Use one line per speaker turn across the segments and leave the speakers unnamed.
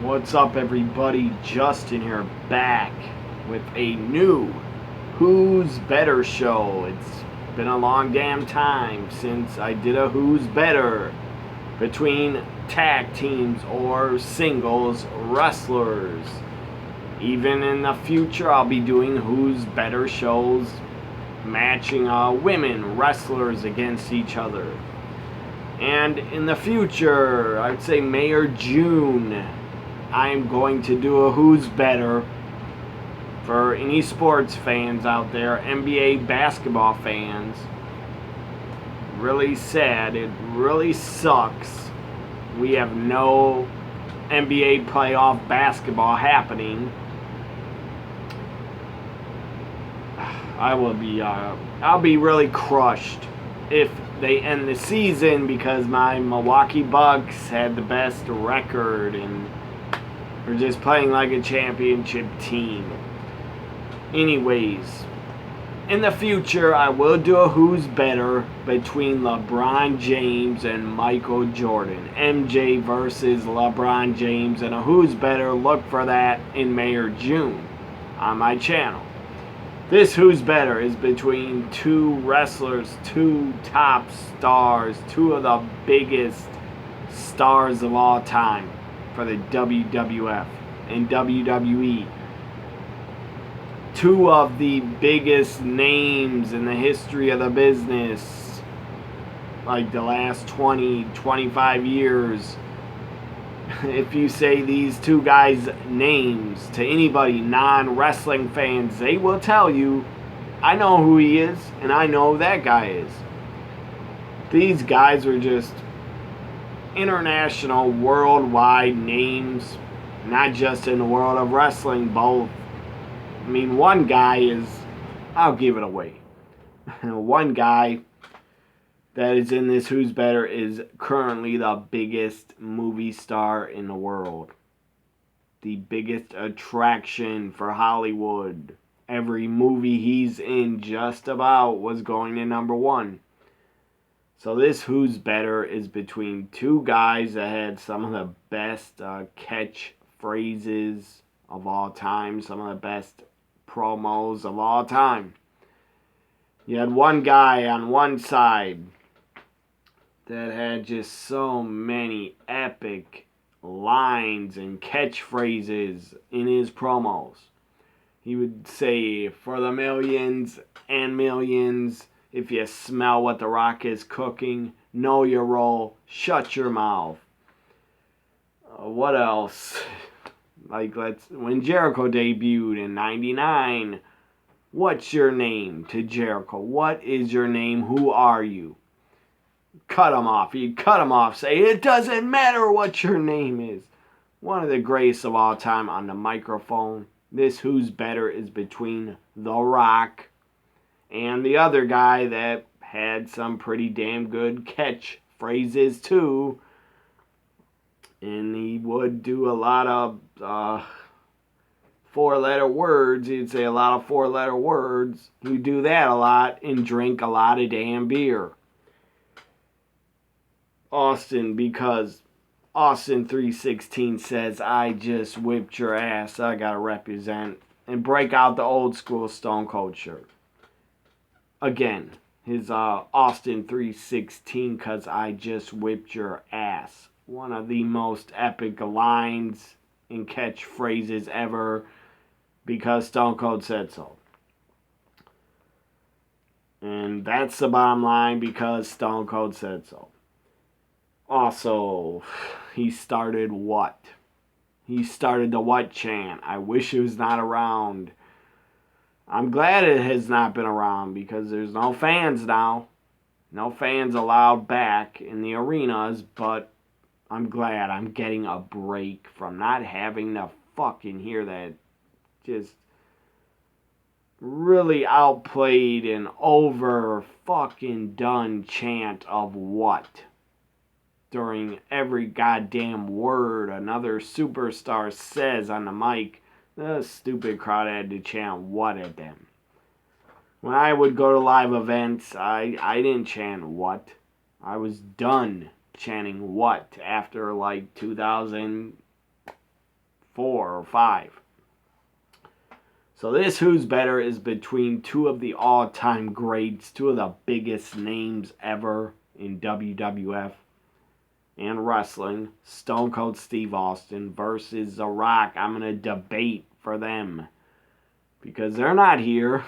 What's up, everybody? Justin here, back with a new Who's Better show. It's been a long damn time since I did a Who's Better between tag teams or singles wrestlers. Even in the future, I'll be doing Who's Better shows matching women wrestlers against each other. And in the future, I'd say May or June, I'm going to do a Who's Better for any sports fans out there, NBA basketball fans. Really sad. It really sucks. We have no NBA playoff basketball happening. I'll be really crushed if they end the season because my Milwaukee Bucks had the best record and we're just playing like a championship team. Anyways, in the future, I will do a Who's Better between LeBron James and Michael Jordan. MJ versus LeBron James, and a Who's Better. Look for that in May or June on my channel. This Who's Better is between two wrestlers, two top stars, two of the biggest stars of all time for the WWF and WWE. Two of the biggest names in the history of the business, like the last 20, 25 years. If you say these two guys' names to anybody, non-wrestling fans, they will tell you, I know who he is, and I know who that guy is. These guys are just international, worldwide names, not just in the world of wrestling, both. I mean, one guy is, I'll give it away. One guy that is in this Who's Better is currently the biggest movie star in the world. The biggest attraction for Hollywood. Every movie he's in just about was going to number one. So this Who's Better is between two guys that had some of the best catchphrases of all time, some of the best promos of all time. You had one guy on one side that had just so many epic lines and catchphrases in his promos. He would say, for the millions and millions, if you smell what the Rock is cooking, know your role, shut your mouth. What else? When Jericho debuted in '99, what's your name to Jericho? What is your name? Who are you? Cut him off. He'd cut him off. Say, it doesn't matter what your name is. One of the greatest of all time on the microphone. This Who's Better is between The Rock and the other guy that had some pretty damn good catchphrases too. And he would do a lot of four-letter words. He'd say a lot of four-letter words. He'd do that a lot and drink a lot of damn beer. Austin, because Austin 316 says, I just whipped your ass. I gotta represent and break out the old school Stone Cold shirt. Again, his Austin 316, because I just whipped your ass. One of the most epic lines and catchphrases ever, because Stone Cold said so. And that's the bottom line, because Stone Cold said so. Also, he started what? He started the what chant. I wish it was not around. I'm glad it has not been around because there's no fans now. No fans allowed back in the arenas, but I'm glad I'm getting a break from not having to fucking hear that just really outplayed and over fucking done chant of what during every goddamn word another superstar says on the mic. The stupid crowd had to chant what at them. When I would go to live events, I didn't chant what. I was done chanting what after like 2000, 4 or 5. So this Who's Better is between two of the all-time greats, two of the biggest names ever in WWF and wrestling. Stone Cold Steve Austin versus The Rock. I'm going to debate for them because they're not here.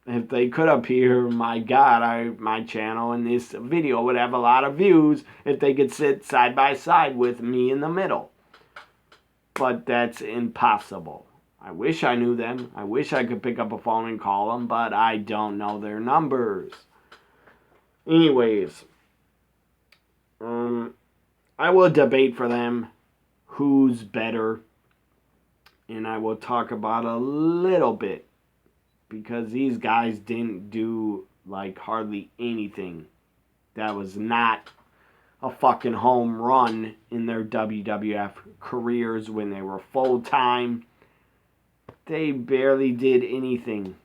If they could appear, my God, my channel and this video would have a lot of views if they could sit side by side with me in the middle. But that's impossible. I wish I knew them. I wish I could pick up a phone and call them, but I don't know their numbers. Anyways, I will debate for them who's better, and I will talk about a little bit because these guys didn't do like hardly anything that was not a fucking home run in their WWF careers when they were full-time. They barely did anything,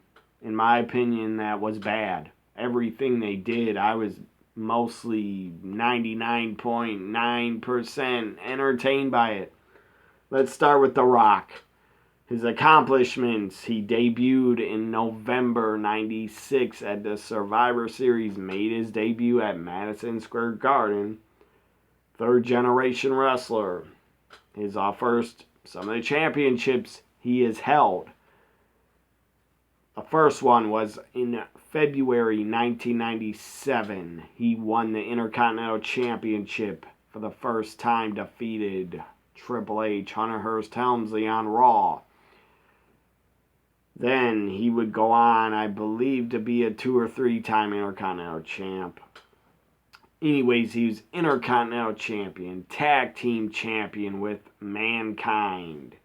in my opinion, that was bad. Everything they did, I was mostly 99.9% entertained by it. Let's start with The Rock. His accomplishments: he debuted in November 96 at the Survivor Series, made his debut at Madison Square Garden. Third generation wrestler. His first, some of the championships he has held. The first one was in February 1997. He won the Intercontinental Championship for the first time, defeated Triple H, Hunter Hearst Helmsley on Raw. Then he would go on, I believe, to be a 2 or 3 time Intercontinental Champ. Anyways, he was Intercontinental Champion, Tag Team Champion with Mankind.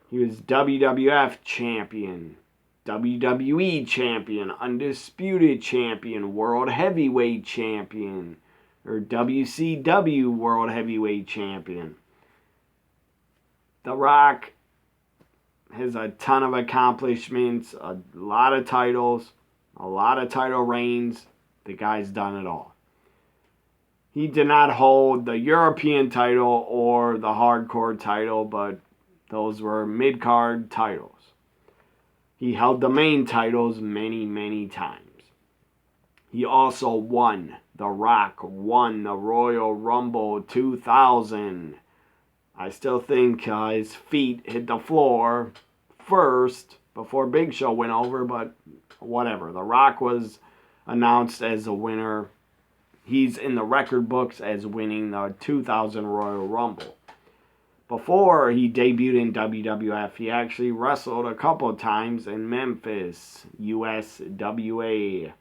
He was WWF Champion, WWE Champion, Undisputed Champion, World Heavyweight Champion, or WCW World Heavyweight Champion. The Rock has a ton of accomplishments, a lot of titles, a lot of title reigns. The guy's done it all. He did not hold the European title or the hardcore title, but those were mid-card titles. He held the main titles many, many times. He also won. The Rock won the Royal Rumble 2000. I still think his feet hit the floor first before Big Show went over, but whatever. The Rock was announced as a winner. He's in the record books as winning the 2000 Royal Rumble. Before he debuted in WWF, he actually wrestled a couple of times in Memphis, USWA.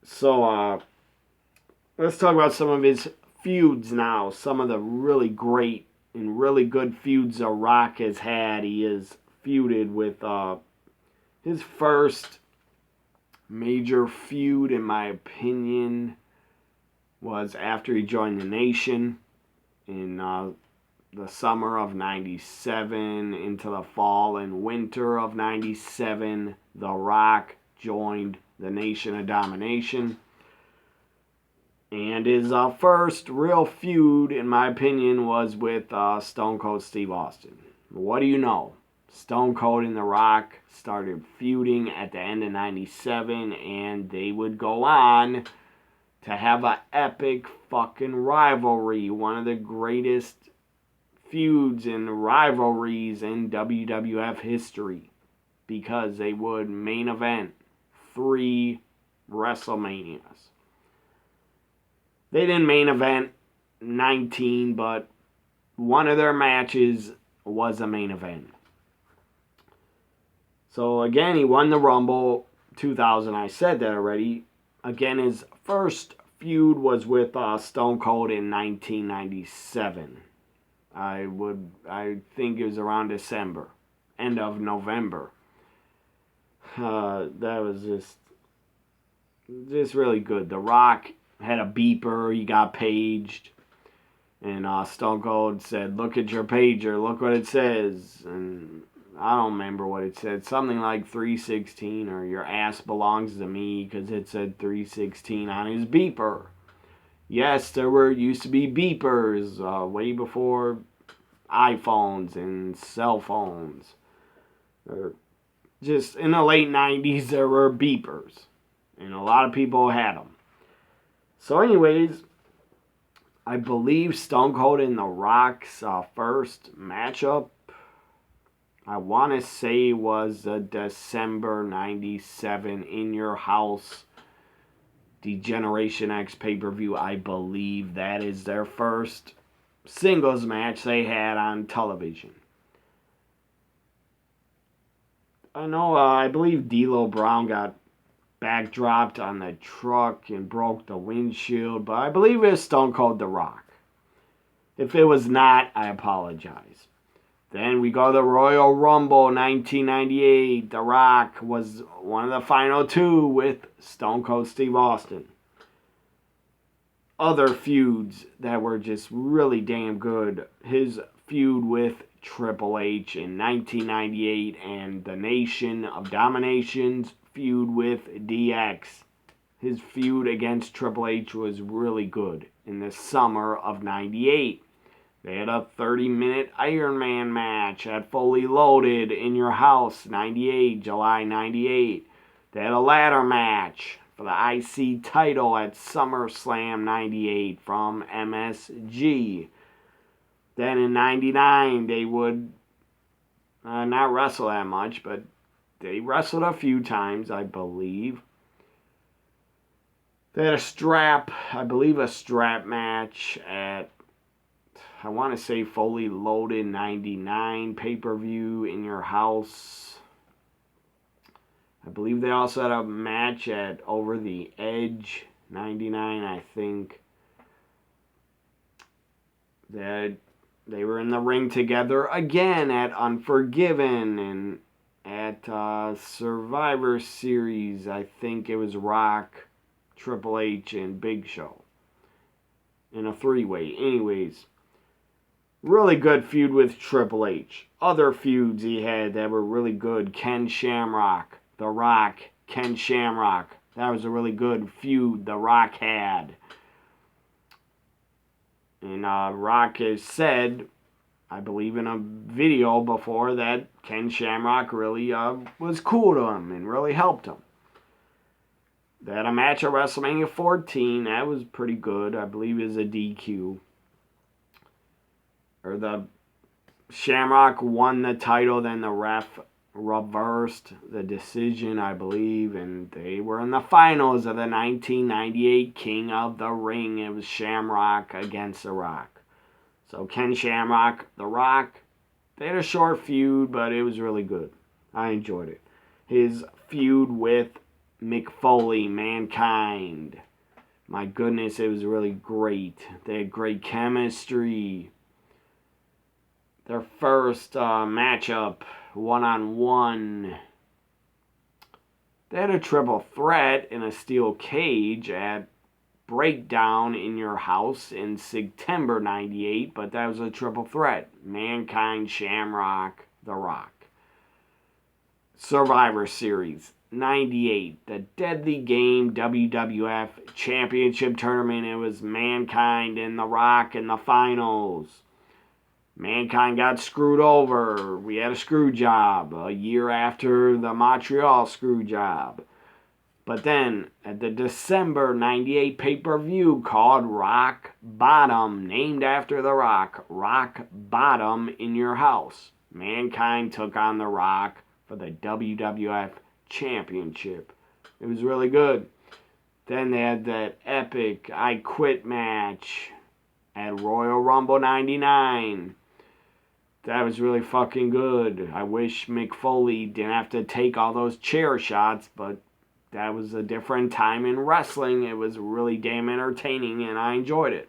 So, let's talk about some of his feuds now. Some of the really great and really good feuds The Rock has had. He has feuded with his first major feud, in my opinion, was after he joined the Nation in the summer of 97 into the fall and winter of 97. The Rock joined the Nation of Domination. And his first real feud, in my opinion, was with Stone Cold Steve Austin. What do you know? Stone Cold and The Rock started feuding at the end of 97, and they would go on to have an epic fucking rivalry. One of the greatest feuds and rivalries in WWF history, because they would main event 3 WrestleManias. They didn't main event 19, but one of their matches was a main event. So again, he won the Rumble 2000. I said that already. Again, his first feud was with Stone Cold in 1997. I think it was around December, end of November. That was just really good. The Rock had a beeper. He got paged. And Stone Cold said, "Look at your pager. Look what it says." And I don't remember what it said. Something like 316 or "your ass belongs to me," because it said 316 on his beeper. Yes, there used to be beepers way before iPhones and cell phones. Or just in the late 90s, there were beepers. And a lot of people had them. So anyways, I believe Stone Cold and The Rock's first matchup, I want to say, was the December 97 In Your House Degeneration X pay-per-view. I believe that is their first singles match they had on television. I believe D'Lo Brown got backdropped on the truck and broke the windshield, but I believe it was Stone Cold The Rock. If it was not, I apologize. Then we go to the Royal Rumble 1998. The Rock was one of the final two with Stone Cold Steve Austin. Other feuds that were just really damn good. His feud with Triple H in 1998 and the Nation of Domination's feud with DX. His feud against Triple H was really good in the summer of 98. They had a 30-minute Iron Man match at Fully Loaded In Your House, 98, July 98. They had a ladder match for the IC title at SummerSlam 98 from MSG. Then in 99, they would not wrestle that much, but they wrestled a few times, I believe. They had a strap match at, I want to say, Fully Loaded 99 pay-per-view In Your House. I believe they also had a match at Over the Edge 99, I think. They were in the ring together again at Unforgiven and at Survivor Series. I think it was Rock, Triple H, and Big Show in a three-way. Anyways, really good feud with Triple H. Other feuds he had that were really good. Ken Shamrock, The Rock, Ken Shamrock. That was a really good feud The Rock had. And Rock has said, I believe in a video before, that Ken Shamrock really was cool to him and really helped him. They had a match at WrestleMania 14. That was pretty good. I believe it was a DQ. Or the Shamrock won the title, then the ref reversed the decision, I believe, and they were in the finals of the 1998 King of the Ring. It was Shamrock against The Rock. So Ken Shamrock, The Rock, they had a short feud, but it was really good. I enjoyed it. His feud with Mick Foley, Mankind. My goodness, it was really great. They had great chemistry. Their first matchup, one-on-one. They had a triple threat in a steel cage at Breakdown In Your House in September 98, but that was a triple threat. Mankind, Shamrock, The Rock. Survivor Series 98, the Deadly Game WWF Championship Tournament. It was Mankind and The Rock in the finals. Mankind got screwed over. We had a screw job a year after the Montreal screw job. But then, at the December 98 pay-per-view called Rock Bottom, named after The Rock, Rock Bottom In Your House, Mankind took on The Rock for the WWF Championship. It was really good. Then they had that epic I Quit match at Royal Rumble 99. That was really fucking good. I wish Mick Foley didn't have to take all those chair shots, but that was a different time in wrestling. It was really damn entertaining, and I enjoyed it.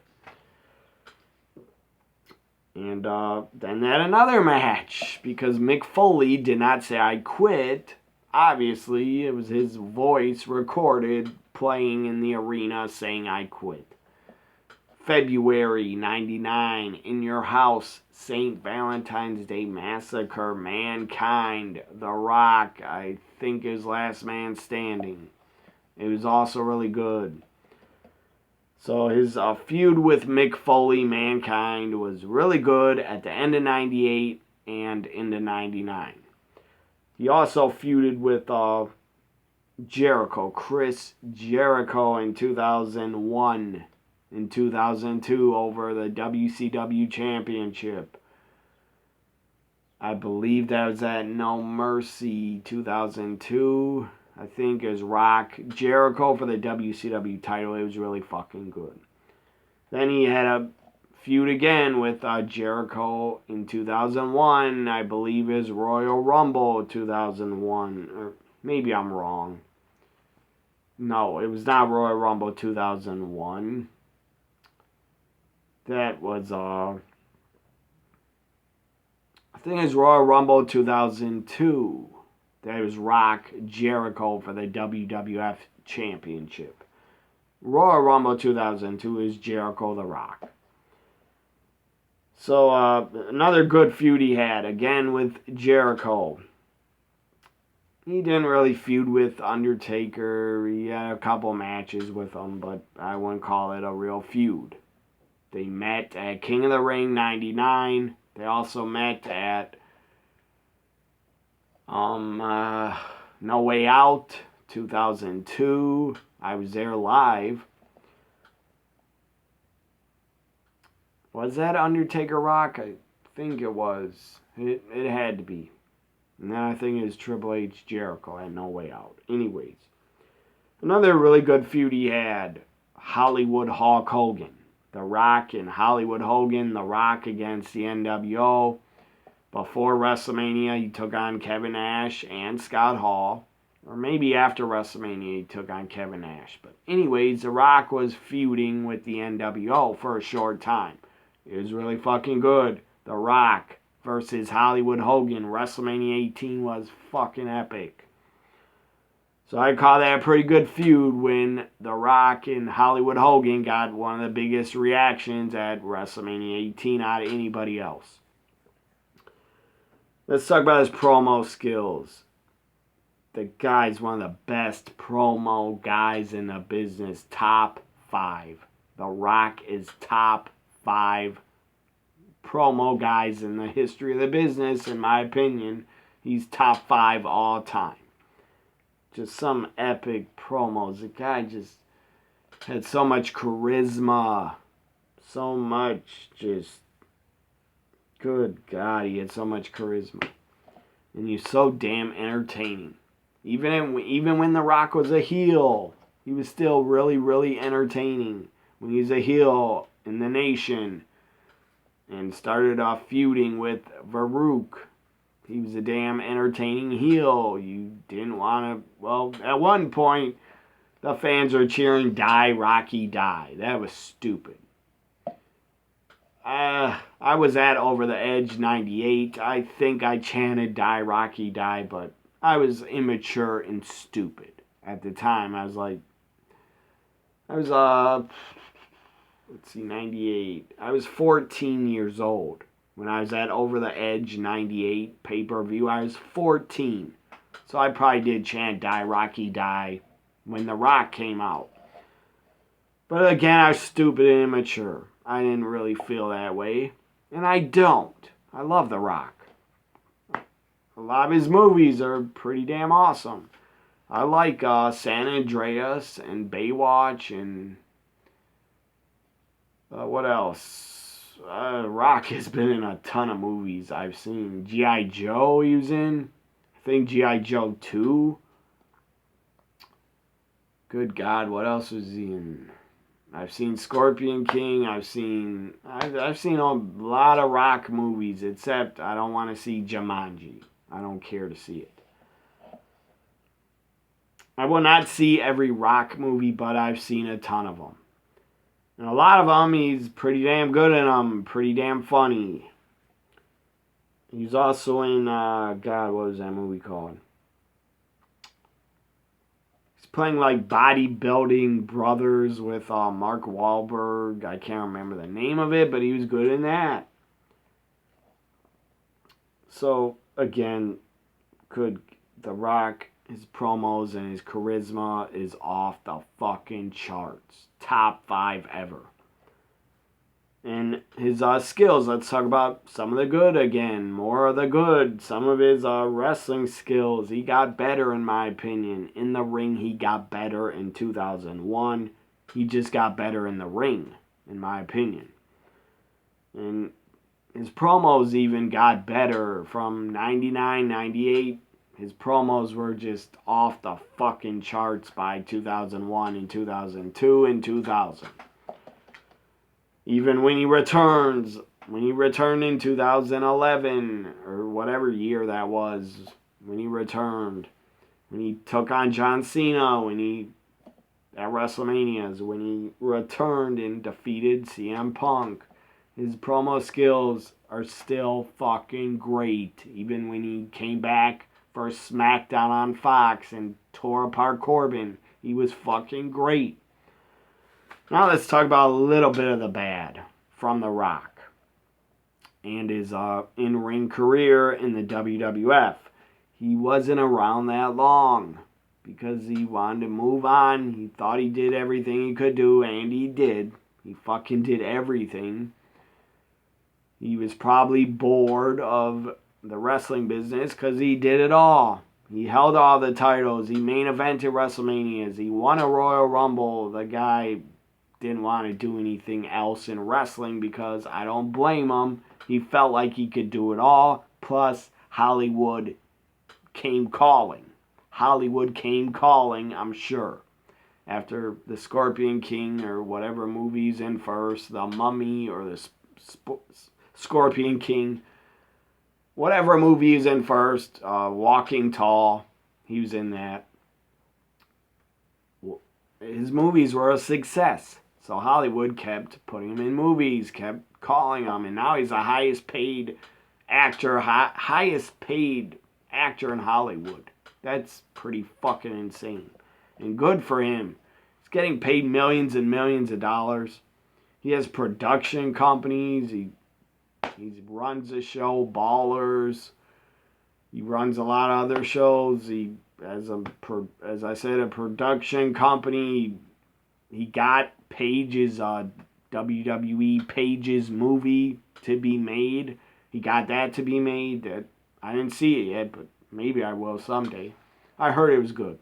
And then they had another match, because Mick Foley did not say I quit. Obviously, it was his voice recorded playing in the arena saying I quit. February 99, In Your House, St. Valentine's Day Massacre, Mankind, The Rock, I think is Last Man Standing. It was also really good. So his feud with Mick Foley, Mankind, was really good at the end of 98 and into 99. He also feuded with Jericho, Chris Jericho, in 2001 and 2002 over the WCW Championship. I believe that was at No Mercy 2002. I think is Rock Jericho for the WCW title. It was really fucking good. Then he had a feud again with Jericho in 2001. I believe is Royal Rumble 2001. Or maybe I'm wrong. No, it was not Royal Rumble 2001. That was I think it's Royal Rumble 2002. That was Rock Jericho for the WWF Championship. Royal Rumble 2002 is Jericho the Rock. So another good feud he had, again with Jericho. He didn't really feud with Undertaker. He had a couple matches with him, but I wouldn't call it a real feud. They met at King of the Ring 99. They also met at No Way Out 2002. I was there live. Was that Undertaker Rock? I think it was. It had to be. And then I think it was Triple H Jericho at No Way Out. Anyways, another really good feud he had, Hollywood Hulk Hogan. The Rock and Hollywood Hogan. The Rock against the NWO. Before WrestleMania, he took on Kevin Nash and Scott Hall. Or maybe after WrestleMania, he took on Kevin Nash. But anyways, The Rock was feuding with the NWO for a short time. It was really fucking good. The Rock versus Hollywood Hogan. WrestleMania 18 was fucking epic. So I call that a pretty good feud when The Rock and Hollywood Hogan got one of the biggest reactions at WrestleMania 18 out of anybody else. Let's talk about his promo skills. The guy's one of the best promo guys in the business. Top 5. The Rock is top 5 promo guys in the history of the business, in my opinion. He's top 5 all time. Just some epic promos. The guy just had so much charisma. So much just... Good God, he had so much charisma. And he's so damn entertaining. Even when The Rock was a heel, he was still really, really entertaining. When he was a heel in the Nation and started off feuding with Farouk, he was a damn entertaining heel. You didn't want to... Well, at one point, the fans were cheering, "Die, Rocky, die." That was stupid. I was at Over the Edge 98. I think I chanted "Die, Rocky, die," but I was immature and stupid at the time. I was 98. I was 14 years old when I was at Over the Edge 98 pay-per-view. I was 14. So I probably did chant "Die, Rocky, die" when The Rock came out. But again, I was stupid and immature. I didn't really feel that way. And I don't. I love The Rock. A lot of his movies are pretty damn awesome. I like San Andreas and Baywatch and... what else? Rock has been in a ton of movies I've seen. G.I. Joe he was in. I think G.I. Joe 2. Good God, what else was he in? I've seen Scorpion King. I've seen a lot of Rock movies, except I don't want to see Jumanji. I don't care to see it. I will not see every Rock movie, but I've seen a ton of them. And a lot of them, he's pretty damn good in them. Pretty damn funny. He's also in, God, what was that movie called? Playing like Bodybuilding Brothers with Mark Wahlberg. I can't remember the name of it, but he was good in that. So, again, The Rock his promos and his charisma is off the fucking charts. Top 5 ever. And his skills, let's talk about some of the good again. More of the good. Some of his wrestling skills. He got better, in my opinion. In the ring, he got better in 2001. He just got better in the ring, in my opinion. And his promos even got better from 99, 98. His promos were just off the fucking charts by 2001 and 2002 and 2000. Even when he returned in 2011, or whatever year that was, when he returned, when he took on John Cena, at WrestleManias, when he returned and defeated CM Punk, his promo skills are still fucking great. Even when he came back for SmackDown on Fox and tore apart Corbin, he was fucking great. Now let's talk about a little bit of the bad from The Rock and his in-ring career in the WWF. He wasn't around that long because he wanted to move on. He thought he did everything he could do, and he did. He fucking did everything. He was probably bored of the wrestling business because he did it all. He held all the titles. He main evented WrestleManias. He won a Royal Rumble. The guy didn't want to do anything else in wrestling because I don't blame him. He felt like he could do it all. Plus, Hollywood came calling. Hollywood came calling, I'm sure. After the Scorpion King or whatever movie's in first, the Mummy or the Scorpion King, whatever movie he's in first, Walking Tall, he was in that. His movies were a success. So Hollywood kept putting him in movies, kept calling him, and now he's the highest paid actor in Hollywood. That's pretty fucking insane. And good for him. He's getting paid millions and millions of dollars. He has production companies. He runs a show, Ballers. He runs a lot of other shows. He has as I said, a production company. He got Paige's WWE Paige's movie to be made. He got that to be made. I didn't see it yet, but maybe I will someday. I heard it was good.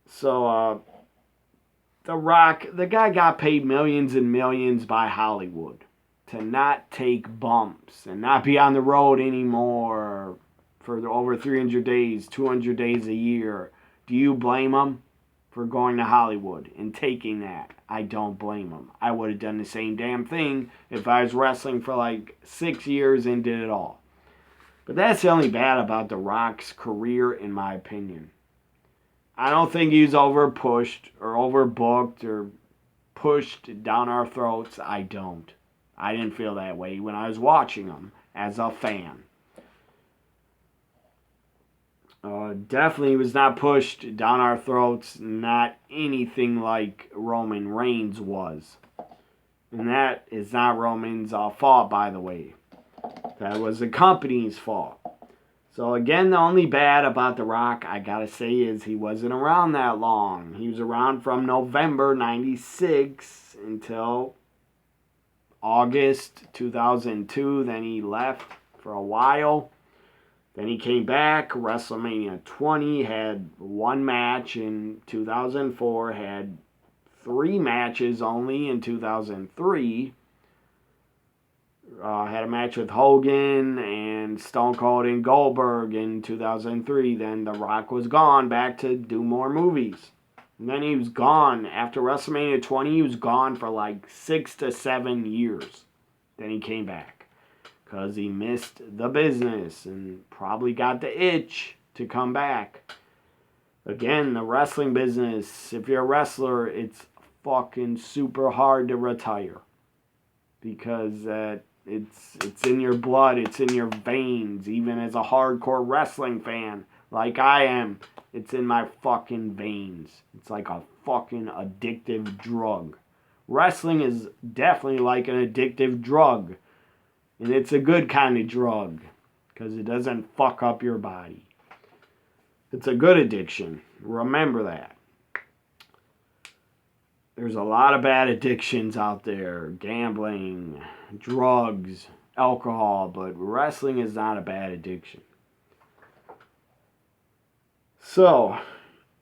So, The Rock, the guy got paid millions and millions by Hollywood to not take bumps and not be on the road anymore for over 300 days, 200 days a year. Do you blame him for going to Hollywood and taking that? I don't blame him. I would have done the same damn thing if I was wrestling for like 6 years and did it all. But that's the only bad about The Rock's career, in my opinion. I don't think he's overpushed or overbooked or pushed down our throats. I don't. I didn't feel that way when I was watching him as a fan. Definitely was not pushed down our throats. Not anything like Roman Reigns was. And that is not Roman's fault, by the way. That was the company's fault. So again, the only bad about The Rock, I gotta say, is he wasn't around that long. He was around from November 96 until August 2002. Then he left for a while. Then he came back. WrestleMania 20, had one match in 2004, had 3 matches only in 2003. Had a match with Hogan and Stone Cold and Goldberg in 2003. Then The Rock was gone, back to do more movies. And then he was gone. After WrestleMania 20, he was gone for like 6 to 7 years. Then he came back because he missed the business and probably got the itch to come back. Again, the wrestling business, if you're a wrestler, it's fucking super hard to retire because it's in your blood, it's in your veins. Even as a hardcore wrestling fan like I am, it's in my fucking veins. It's like a fucking addictive drug. Wrestling is definitely like an addictive drug. And it's a good kind of drug because it doesn't fuck up your body. It's a good addiction. Remember that. There's a lot of bad addictions out there. Gambling, drugs, alcohol, but wrestling is not a bad addiction. So,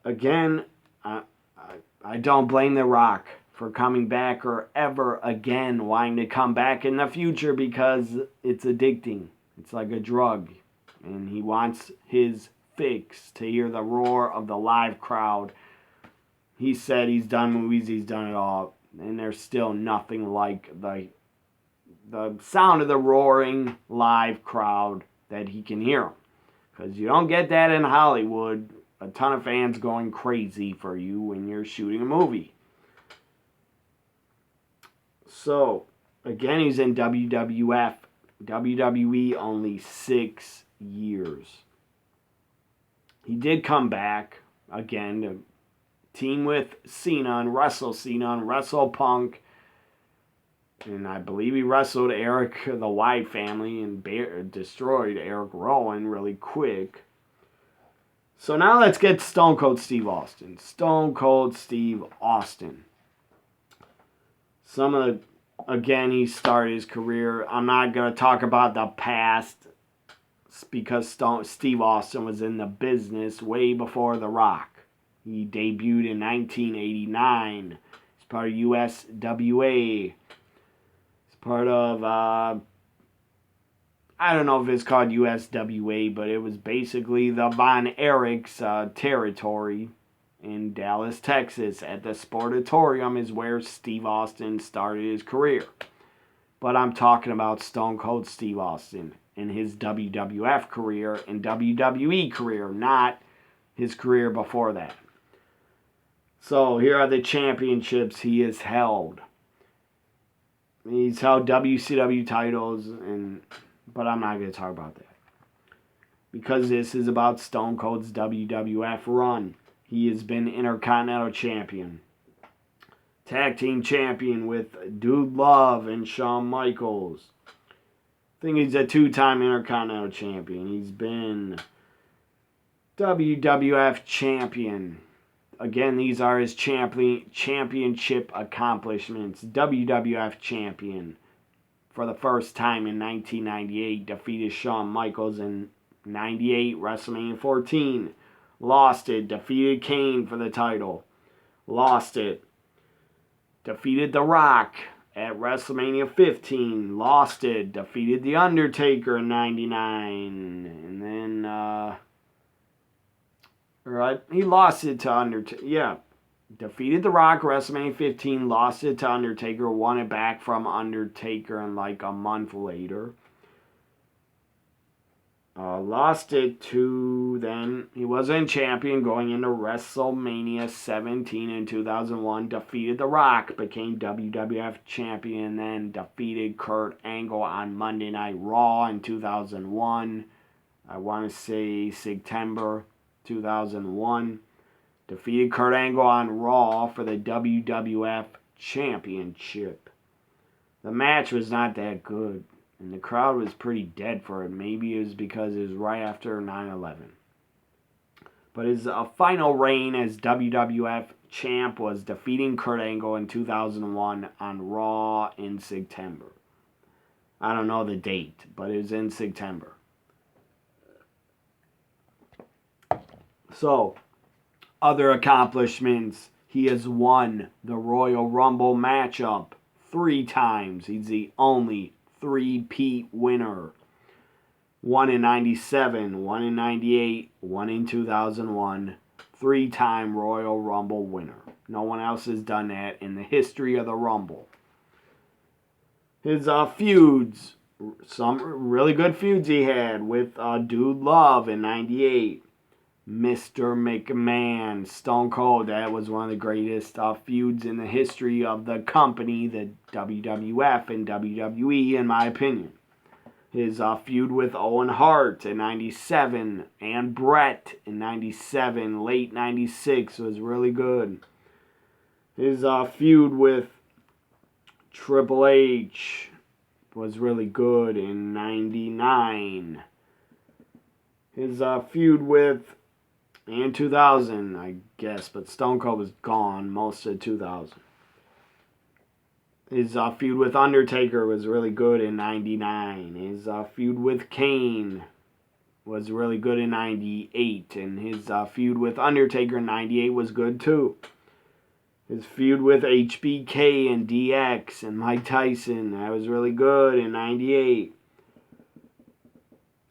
again, I don't blame The Rock for coming back or ever again wanting to come back in the future because it's addicting. It's like a drug. And he wants his fix to hear the roar of the live crowd. He said he's done movies, he's done it all, and there's still nothing like the sound of the roaring live crowd that he can hear. Because you don't get that in Hollywood. A ton of fans going crazy for you when you're shooting a movie. So, again, he's in WWF. WWE only 6 years. He did come back again to team with Cena and wrestle Punk. And I believe he wrestled Eric the White family and destroyed Eric Rowan really quick. So now let's get Stone Cold Steve Austin. Stone Cold Steve Austin. Again, he started his career. I'm not going to talk about the past because Steve Austin was in the business way before The Rock. He debuted in 1989. He's part of USWA. He's part of, I don't know if it's called USWA, but it was basically the Von Erichs territory in Dallas, Texas. At the Sportatorium is where Steve Austin started his career. But I'm talking about Stone Cold Steve Austin in his WWF career and WWE career, not his career before that. So here are the championships he has held. He's held WCW titles, but I'm not going to talk about that. Because this is about Stone Cold's WWF run. He has been Intercontinental Champion. Tag Team Champion with Dude Love and Shawn Michaels. I think he's a 2-time Intercontinental Champion. He's been WWF Champion. Again, these are his championship accomplishments. WWF Champion for the first time in 1998. Defeated Shawn Michaels in 98, WrestleMania 14. Lost it. Defeated Kane for the title. Lost it. Defeated The Rock at WrestleMania 15. Lost it. Defeated The Undertaker in 99. And then, right, he lost it to Undertaker. Yeah. Defeated The Rock, WrestleMania 15. Lost it to Undertaker. Won it back from Undertaker in like a month later. Lost it to, then he wasn't champion going into WrestleMania 17 in 2001. Defeated The Rock, became WWF champion, then defeated Kurt Angle on Monday Night Raw in 2001. I want to say September 2001. Defeated Kurt Angle on Raw for the WWF Championship. The match was not that good. And the crowd was pretty dead for it. Maybe it was because it was right after 9/11. But his final reign as WWF champ was defeating Kurt Angle in 2001 on Raw in September. I don't know the date, but it was in September. So, other accomplishments. He has won the Royal Rumble matchup 3 times. He's the only 3-peat winner. 1 in 97, 1 in 98, 1 in 2001. 3-time Royal Rumble winner. No one else has done that in the history of the Rumble. His feuds, some really good feuds he had with Dude Love in 98. Mr. McMahon, Stone Cold, that was one of the greatest feuds in the history of the company, the WWF and WWE, in my opinion. His feud with Owen Hart in 97 and Brett in 97, late 96 was really good. His feud with Triple H was really good in 99. His feud with and 2000, I guess, but Stone Cold was gone most of 2000. His feud with Undertaker was really good in 99. His feud with Kane was really good in 98. And his feud with Undertaker in 98 was good too. His feud with HBK and DX and Mike Tyson, that was really good in 98.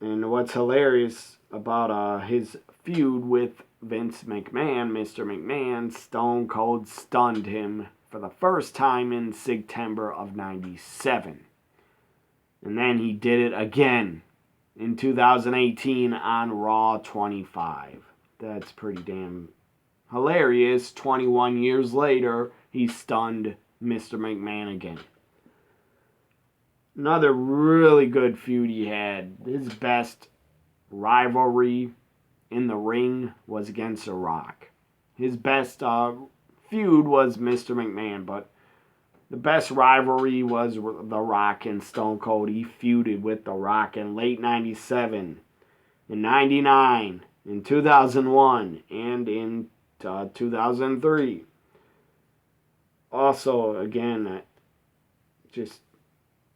And what's hilarious about his feud with Vince McMahon, Mr. McMahon, Stone Cold stunned him for the first time in September of 97. And then he did it again in 2018 on Raw 25. That's pretty damn hilarious. 21 years later, he stunned Mr. McMahon again. Another really good feud he had. His best rivalry in the ring was against The Rock. His best feud was Mr. McMahon, but the best rivalry was The Rock and Stone Cold. He feuded with The Rock in late 97, in 99, in 2001, and in 2003. Also, again, just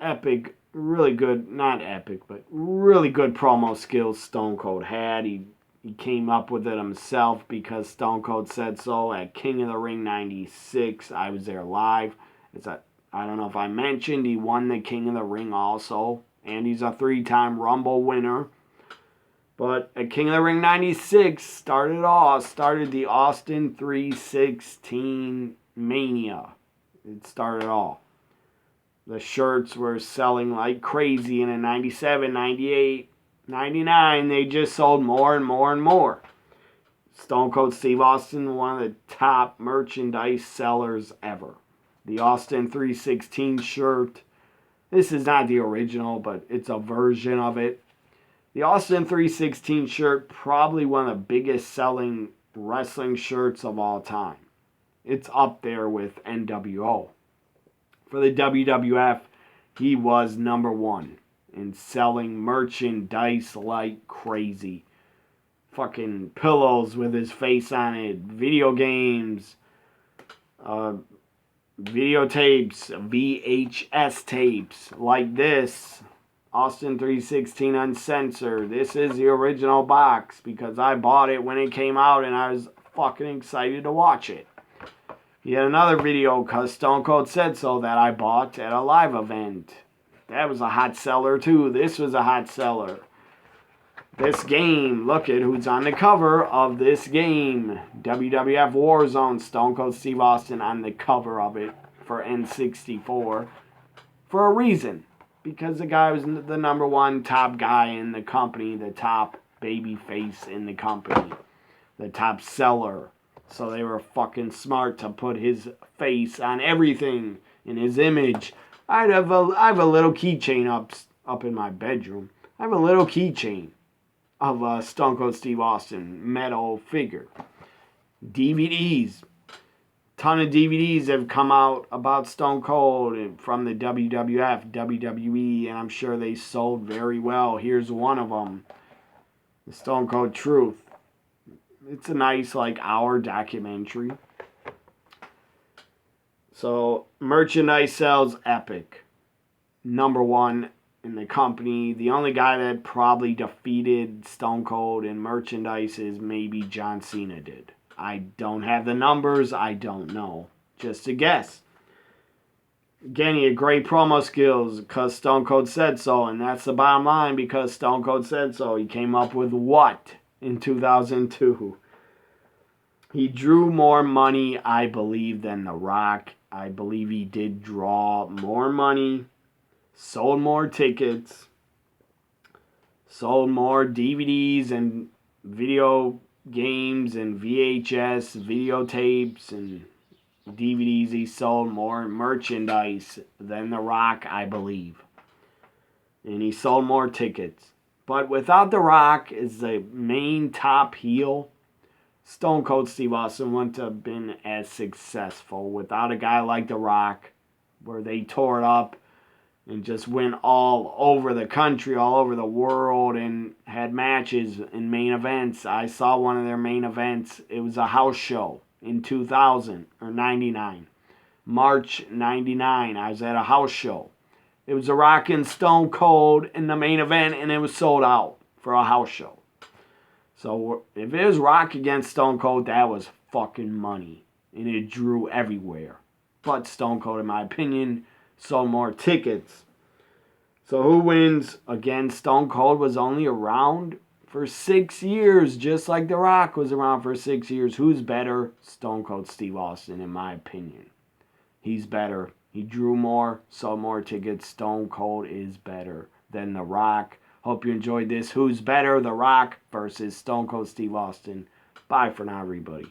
epic, really good, not epic, but really good promo skills Stone Cold had. He came up with it himself because Stone Cold said so at King of the Ring 96. I was there live. I don't know if I mentioned, he won the King of the Ring also, and he's a 3-time Rumble winner. But at King of the Ring 96 started the Austin 316 Mania. It started all. The shirts were selling like crazy, and in 97, 98, 99, they just sold more and more and more. Stone Cold Steve Austin, one of the top merchandise sellers ever. The Austin 316 shirt. This is not the original, but it's a version of it. The Austin 316 shirt, probably one of the biggest selling wrestling shirts of all time. It's up there with NWO. For the WWF, he was number one in selling merchandise like crazy. Fucking pillows with his face on it, video games, videotapes, VHS tapes like this. Austin 316 Uncensored. This is the original box because I bought it when it came out and I was fucking excited to watch it. He had another video because Stone Cold said so that I bought at a live event. That was a hot seller too. This was a hot seller. This game, look at who's on the cover of this game. WWF Warzone, Stone Cold Steve Austin on the cover of it for N64. For a reason. Because the guy was the number one top guy in the company, the top baby face in the company, the top seller. So they were fucking smart to put his face on everything in his image. I have a little keychain up in my bedroom. I have a little keychain of Stone Cold Steve Austin metal figure. DVDs. Ton of DVDs have come out about Stone Cold from the WWF, WWE, and I'm sure they sold very well. Here's one of them. The Stone Cold Truth. It's a nice, hour documentary. So, merchandise sales epic. Number one in the company. The only guy that probably defeated Stone Cold in merchandise is maybe John Cena did. I don't have the numbers. I don't know. Just a guess. Again, he had great promo skills because Stone Cold said so. And that's the bottom line because Stone Cold said so. He came up with what in 2002? He drew more money, I believe, than The Rock. I believe he did draw more money. Sold more tickets. Sold more DVDs and video games and VHS videotapes and DVDs. He sold more merchandise than The Rock, I believe. And he sold more tickets. But without The Rock as the main top heel, Stone Cold Steve Austin wouldn't have been as successful. Without a guy like The Rock, where they tore it up and just went all over the country, all over the world, and had matches and main events. I saw one of their main events. It was a house show in 2000 or 99. March 99. I was at a house show. It was The Rock and Stone Cold in the main event, and it was sold out for a house show. So if it was Rock against Stone Cold, that was fucking money. And it drew everywhere. But Stone Cold, in my opinion, sold more tickets. So who wins? Again, Stone Cold was only around for 6 years, just like The Rock was around for 6 years. Who's better? Stone Cold Steve Austin, in my opinion. He's better. He drew more, sold more tickets. Stone Cold is better than The Rock. Hope you enjoyed this. Who's better? The Rock versus Stone Cold Steve Austin. Bye for now, everybody.